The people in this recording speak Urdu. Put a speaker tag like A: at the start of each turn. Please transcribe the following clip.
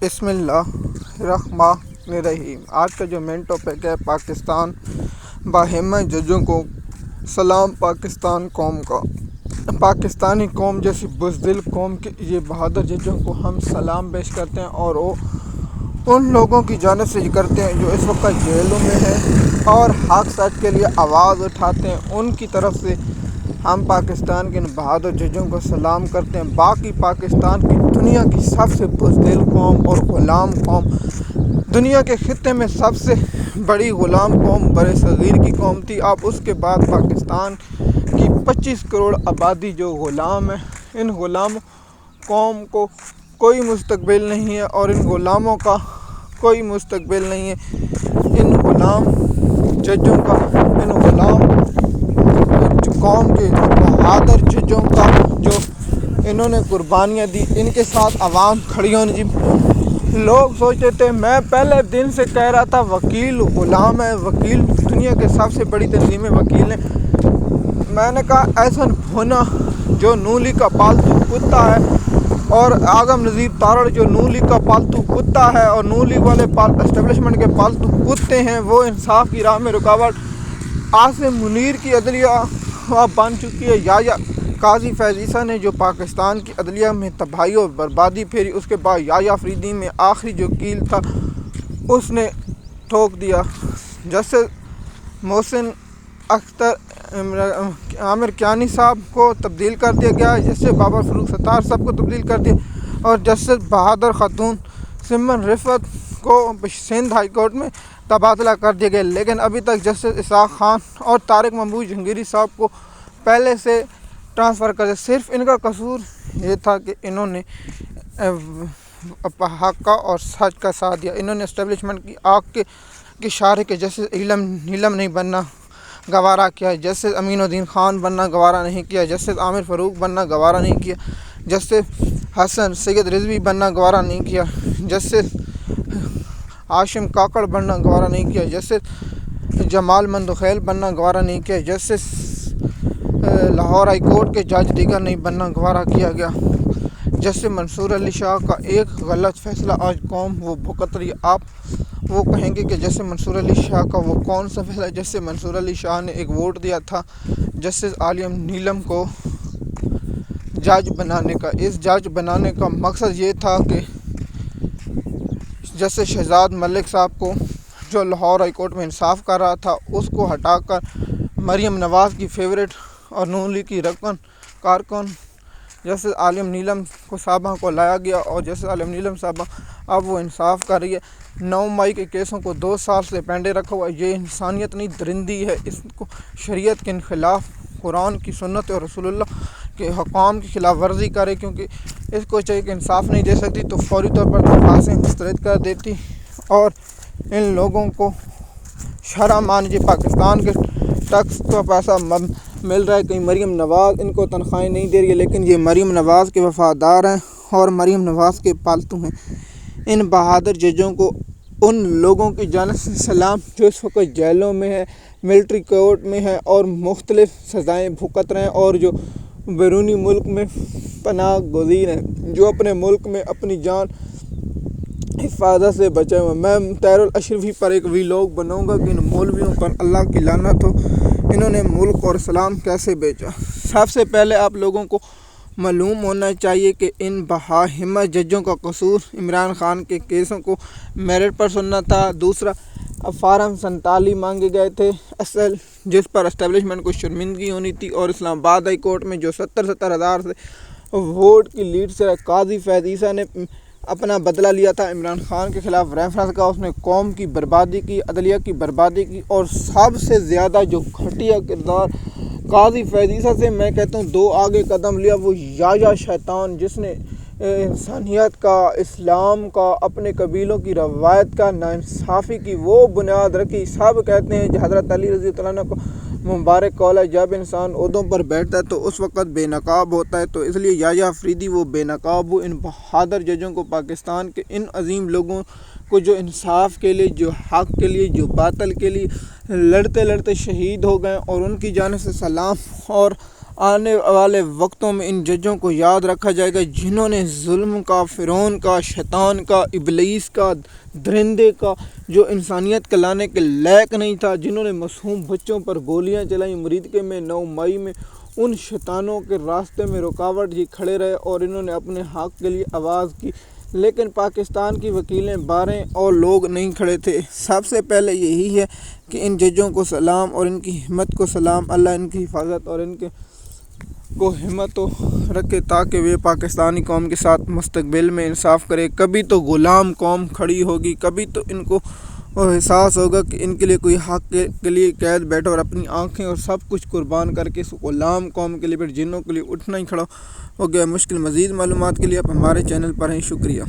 A: بسم اللہ الرحمن الرحیم۔ آج کا جو مین ٹاپک ہے پاکستان باہمت ججوں کو سلام پاکستان قوم کا۔ پاکستانی قوم جیسی بزدل قوم کے یہ بہادر ججوں کو ہم سلام پیش کرتے ہیں اور وہ ان لوگوں کی جانب سے کرتے ہیں جو اس وقت جیلوں میں ہیں اور حق سچ کے لیے آواز اٹھاتے ہیں۔ ان کی طرف سے ہم پاکستان کے ان بہادر ججوں کو سلام کرتے ہیں۔ باقی پاکستان کی دنیا کی سب سے بزدل قوم اور غلام قوم، دنیا کے خطے میں سب سے بڑی غلام قوم بر صغیر کی قوم تھی۔ اب اس کے بعد پاکستان کی 25 کروڑ آبادی جو غلام ہے، ان غلام قوم کو کوئی مستقبل نہیں ہے اور ان غلاموں کا کوئی مستقبل نہیں ہے۔ ان غلام ججوں کا، ان غلام قوم کے بہادر ججوں کا جو انہوں نے قربانیاں دی، ان کے ساتھ عوام کھڑی ہونی چاہیے۔ لوگ سوچتے تھے، میں پہلے دن سے کہہ رہا تھا وکیل غلام ہے، وکیل دنیا کے سب سے بڑی تنظیم وکیل ہیں۔ میں نے کہا ایسا ہونا جو نون لیگ کا پالتو کتا ہے اور اعظم نذیر تارڑ جو نون لیگ کا پالتو کتا ہے اور نون لیگ والے اسٹیبلشمنٹ کے پالتو کتے ہیں، وہ انصاف کی راہ میں رکاوٹ۔ عاصم منیر کی عدلیہ بن چکی ہے۔ یا قاضی فیض عیسیٰ نے جو پاکستان کی عدلیہ میں تباہی اور بربادی پھیری، اس کے بعد یا فریدی میں آخری جو کیل تھا اس نے ٹھوک دیا۔ جسٹس محسن اختر عامر کیانی صاحب کو تبدیل کر دیا گیا، جسٹس بابر فروخ ستار صاحب کو تبدیل کر دیا اور جسٹس بہادر خاتون سمن رفعت کو سندھ ہائی کورٹ میں تبادلہ کر دیا گیا۔ لیکن ابھی تک جسٹس اسحاق خان اور طارق محمود جہانگیری صاحب کو پہلے سے ٹرانسفر کر دیا۔ صرف ان کا قصور یہ تھا کہ انہوں نے حق کا اور سچ کا ساتھ دیا۔ انہوں نے اسٹیبلشمنٹ کی آگ کے اشارے کے جسٹس نیلم نہیں بننا گوارا کیا، جسٹس امین الدین خان بننا گوارا نہیں کیا، جسٹس عامر فاروق بننا گوارا نہیں کیا، جسٹس حسن سید رضوی بننا گوارا نہیں کیا، جسٹس ہاشم کاکڑ بننا گوارا نہیں کیا، جسٹس جمال مندوخیل بننا گوارا نہیں کیا، جسٹس لاہور ہائی کورٹ کے جج دیگر نہیں بننا گوارا کیا گیا۔ جسٹس منصور علی شاہ کا ایک غلط فیصلہ آج قوم وہ بھگت رہی ہے۔ آپ وہ کہیں گے کہ جسٹس منصور علی شاہ کا وہ کون سا فیصلہ؟ جسٹس منصور علی شاہ نے ایک ووٹ دیا تھا جسٹس عالم نیلم کو جج بنانے کا۔ اس جج بنانے کا مقصد یہ تھا کہ جسٹس شہزاد ملک صاحب کو جو لاہور ہائی کورٹ میں انصاف کر رہا تھا، اس کو ہٹا کر مریم نواز کی فیورٹ اور نون لیگ کی کارکن جسٹس عالم نیلم صاحبہ کو لایا گیا اور جسٹس عالم نیلم صاحبہ اب وہ انصاف کر رہی ہے۔ 9 مئی کے کیسوں کو 2 سال سے پینڈے رکھا ہوا ہے۔ یہ انسانیت نہیں، درندی ہے۔ اس کو شریعت کے خلاف، قرآن کی سنت اور رسول اللہ کے حکام کی خلاف ورزی کرے، کیونکہ اس کو چاہیے کہ انصاف نہیں دے سکتی تو فوری طور پر درخواستیں مسترد کر دیتی اور ان لوگوں کو شرم آنی چاہیے۔ پاکستان کے ٹیکس کا پیسہ مل رہا ہے، کہیں مریم نواز ان کو تنخواہیں نہیں دے رہی ہے، لیکن یہ مریم نواز کے وفادار ہیں اور مریم نواز کے پالتو ہیں۔ ان بہادر ججوں کو ان لوگوں کی جانب سے سلام جو اس وقت جیلوں میں ہے، ملٹری کورٹ میں ہے اور مختلف سزائیں بھگت رہے ہیں اور جو بیرونی ملک میں پناہ گزین ہیں، جو اپنے ملک میں اپنی جان حفاظت سے بچے ہوئے۔ میں طاہر الاشرفی پر ایک ویلاگ بناؤں گا کہ ان مولویوں پر اللہ کی لعنت ہو، انہوں نے ملک اور اسلام کیسے بیچا۔ سب سے پہلے آپ لوگوں کو معلوم ہونا چاہیے کہ ان باہمت ججوں کا قصور عمران خان کے کیسوں کو میرٹ پر سننا تھا۔ دوسرا، فارم 47 مانگے گئے تھے اصل، جس پر اسٹیبلشمنٹ کو شرمندگی ہونی تھی اور اسلام آباد ہائی کورٹ میں جو 70 ہزار سے ووٹ کی لیڈ سے قاضی فیض عیسیٰ نے اپنا بدلہ لیا تھا عمران خان کے خلاف ریفرنس کا، اس نے قوم کی بربادی کی، عدلیہ کی بربادی کی اور سب سے زیادہ جو گھٹیا کردار قاضی فیض عیسیٰ سے میں کہتا ہوں 2 آگے قدم لیا، وہ یا شیطان جس نے انسانیت کا، اسلام کا، اپنے قبیلوں کی روایت کا، ناانصافی کی وہ بنیاد رکھی۔ سب کہتے ہیں کہ حضرت علی رضی اللہ عنہ کو مبارک قول ہے، جب انسان عہدوں پر بیٹھتا ہے تو اس وقت بے نقاب ہوتا ہے، تو اس لیے یا فریدی وہ بے نقاب ہو۔ ان بہادر ججوں کو، پاکستان کے ان عظیم لوگوں کو جو انصاف کے لیے، جو حق کے لیے، جو باطل کے لیے لڑتے لڑتے شہید ہو گئے اور ان کی جانب سے سلام اور آنے والے وقتوں میں ان ججوں کو یاد رکھا جائے گا جنہوں نے ظلم کا، فرعون کا، شیطان کا، ابلیس کا، درندے کا، جو انسانیت کے لانے کے لائق نہیں تھا، جنہوں نے معصوم بچوں پر گولیاں چلائیں مریدکے میں 9 مئی میں، ان شیطانوں کے راستے میں رکاوٹ ہی کھڑے رہے اور انہوں نے اپنے حق کے لیے آواز کی، لیکن پاکستان کی وکیلیں 12 اور لوگ نہیں کھڑے تھے۔ سب سے پہلے یہی ہے کہ ان ججوں کو سلام اور ان کی ہمت کو سلام، اللہ ان کی حفاظت اور ان کے کو ہمت رکھے تاکہ وہ پاکستانی قوم کے ساتھ مستقبل میں انصاف کرے۔ کبھی تو غلام قوم کھڑی ہوگی، کبھی تو ان کو احساس ہوگا کہ ان کے لیے کوئی حق کے لیے قید بیٹھا اور اپنی آنکھیں اور سب کچھ قربان کر کے اس غلام قوم کے لیے پھر جنوں کے لیے اٹھنا ہی کھڑا ہو گیا۔ مشکل مزید معلومات کے لیے آپ ہمارے چینل پر ہیں۔ شکریہ۔